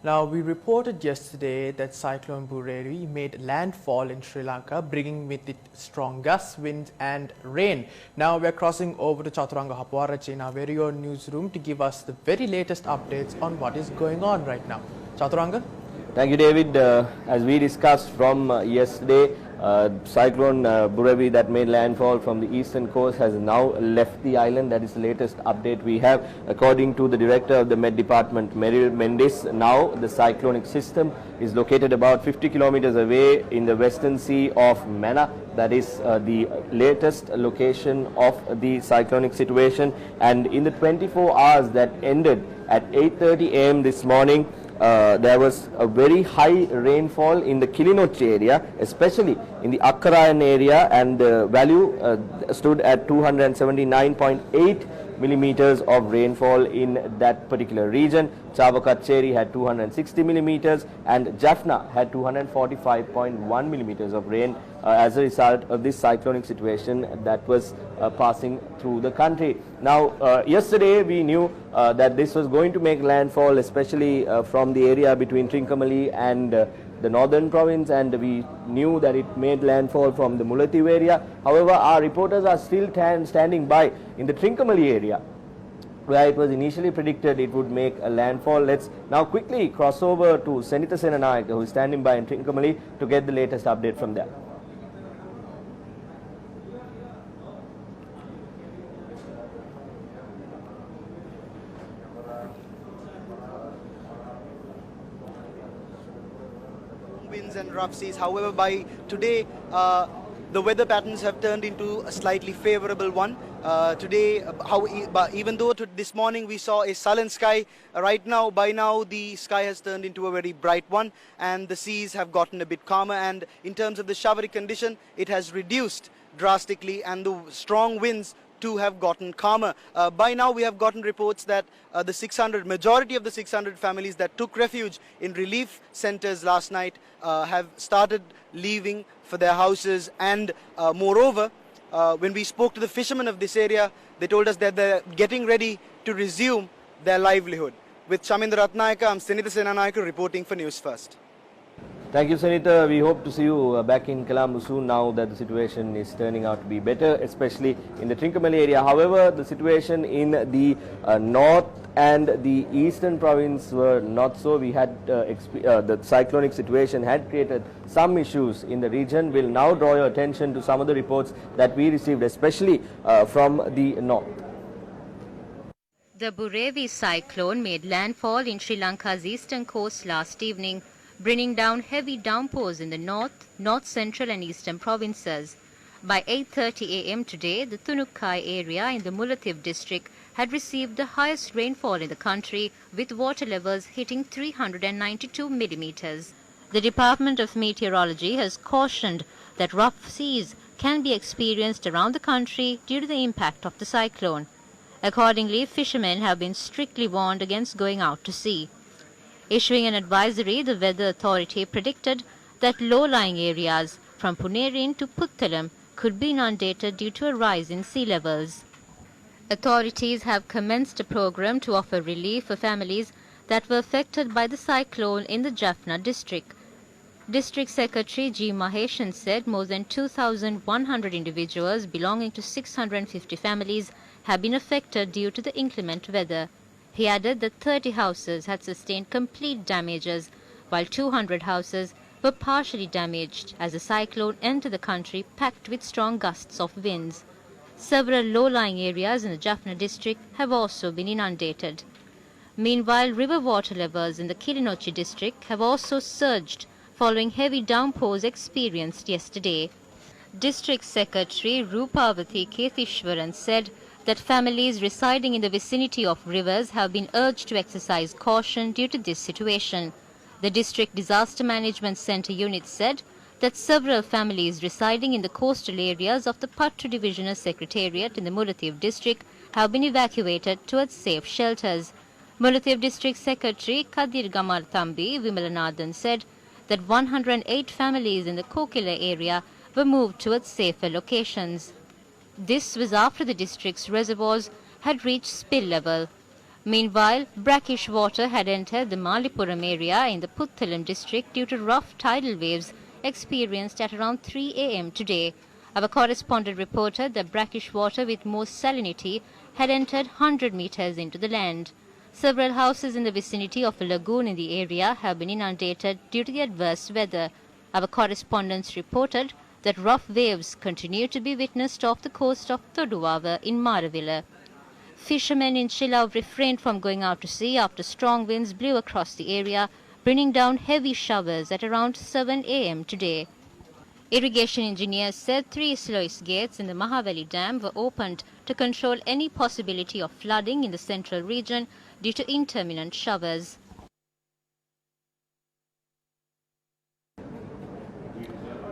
Now, we reported yesterday that Cyclone Burvei made landfall in Sri Lanka, bringing with it strong gusts, winds and rain. Now, we are crossing over to Chaturanga Hapwarachi in our very own newsroom to give us the very latest updates on what is going on right now. Chaturanga? Thank you, David. As we discussed from yesterday, Cyclone Burvei that made landfall from the eastern coast has now left the island. That is the latest update we have. According to the director of the Met Department, Merrill Mendes, now the cyclonic system is located about 50 kilometers away in the western sea of Mannar. That is the latest location of the cyclonic situation. And in the 24 hours that ended at 8:30 a.m. this morning, there was a very high rainfall in the Kilinochchi area, especially in the Akkarayan area, and the value stood at 279.8 millimeters of rainfall in that particular region. Chavakacheri had 260 millimeters and Jaffna had 245.1 millimeters of rain as a result of this cyclonic situation that was passing through the country. Now, yesterday we knew that this was going to make landfall, especially from the area between Trincomalee and the northern province, and we knew that it made landfall from the Mullaitivu area. However, our reporters are still standing by in the Trincomalee area, where it was initially predicted it would make a landfall. Let's now quickly cross over to Senitha Senanayake, who is standing by in Trincomalee, to get the latest update from there. Winds and rough seas. However, by today, the weather patterns have turned into a slightly favorable one. Today, even though this morning we saw a sullen sky, by now the sky has turned into a very bright one, and the seas have gotten a bit calmer. And in terms of the showery condition, it has reduced drastically, and the strong winds too have gotten calmer. By now we have gotten reports that the majority of the 600 families that took refuge in relief centers last night have started leaving for their houses, and moreover, when we spoke to the fishermen of this area, they told us that they're getting ready to resume their livelihood. With Chamindra Ratnayaka, I'm Senitha Senanayake reporting for News First. Thank you, Senitha. We hope to see you back in Colombo soon now that the situation is turning out to be better, especially in the Trincomalee area. However, the situation in the north and the eastern province were not so. We had the cyclonic situation had created some issues in the region. We'll now draw your attention to some of the reports that we received, especially from the north. The Burvei cyclone made landfall in Sri Lanka's eastern coast last evening, bringing down heavy downpours in the north central and eastern provinces. By 8:30 a.m. today, the Tunukkai area in the Mullaitivu district had received the highest rainfall in the country, with water levels hitting 392 millimeters. The Department of Meteorology has cautioned that rough seas can be experienced around the country due to the impact of the cyclone. Accordingly, fishermen have been strictly warned against going out to sea. Issuing an advisory, the Weather Authority predicted that low-lying areas from Punerin to Puttalam could be inundated due to a rise in sea levels. Authorities have commenced a program to offer relief for families that were affected by the cyclone in the Jaffna district. District Secretary G. Maheshan said more than 2,100 individuals belonging to 650 families have been affected due to the inclement weather. He added that 30 houses had sustained complete damages, while 200 houses were partially damaged as the cyclone entered the country packed with strong gusts of winds. Several low-lying areas in the Jaffna district have also been inundated. Meanwhile, river water levels in the Kilinochchi district have also surged following heavy downpours experienced yesterday. District Secretary Rupavati Kethishwaran said that families residing in the vicinity of rivers have been urged to exercise caution due to this situation. The District Disaster Management Centre unit said that several families residing in the coastal areas of the Pattu Divisional Secretariat in the Mullaitivu district have been evacuated towards safe shelters. Mullaitivu District Secretary Kadir Gamal Thambi Vimalanathan said that 108 families in the Kokila area were moved towards safer locations. This was after the district's reservoirs had reached spill level. Meanwhile, brackish water had entered the Malipuram area in the Puttalam district due to rough tidal waves experienced at around 3 a.m. today. Our correspondent reported that brackish water with more salinity had entered 100 meters into the land. Several houses in the vicinity of a lagoon in the area have been inundated due to the adverse weather. Our correspondents reported that rough waves continue to be witnessed off the coast of Thoduwava in Maravilla. Fishermen in Shillong refrained from going out to sea after strong winds blew across the area, bringing down heavy showers at around 7 a.m. today. Irrigation engineers said 3 sluice gates in the Mahaveli Dam were opened to control any possibility of flooding in the central region due to intermittent showers.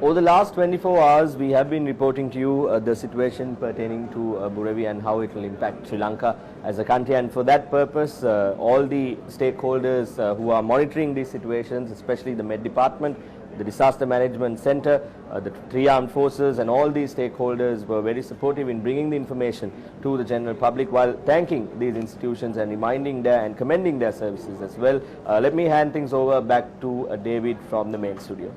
Over the last 24 hours, we have been reporting to you the situation pertaining to Burvei and how it will impact Sri Lanka as a country. And for that purpose, all the stakeholders who are monitoring these situations, especially the Met Department, the Disaster Management Center, the 3 armed forces, and all these stakeholders were very supportive in bringing the information to the general public while thanking these institutions and reminding their and commending their services as well. Let me hand things over back to David from the main studio.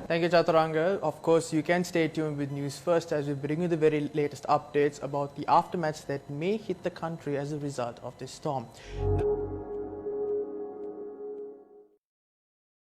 Thank you, Chaturanga. Of course, you can stay tuned with News First as we bring you the very latest updates about the aftermaths that may hit the country as a result of this storm.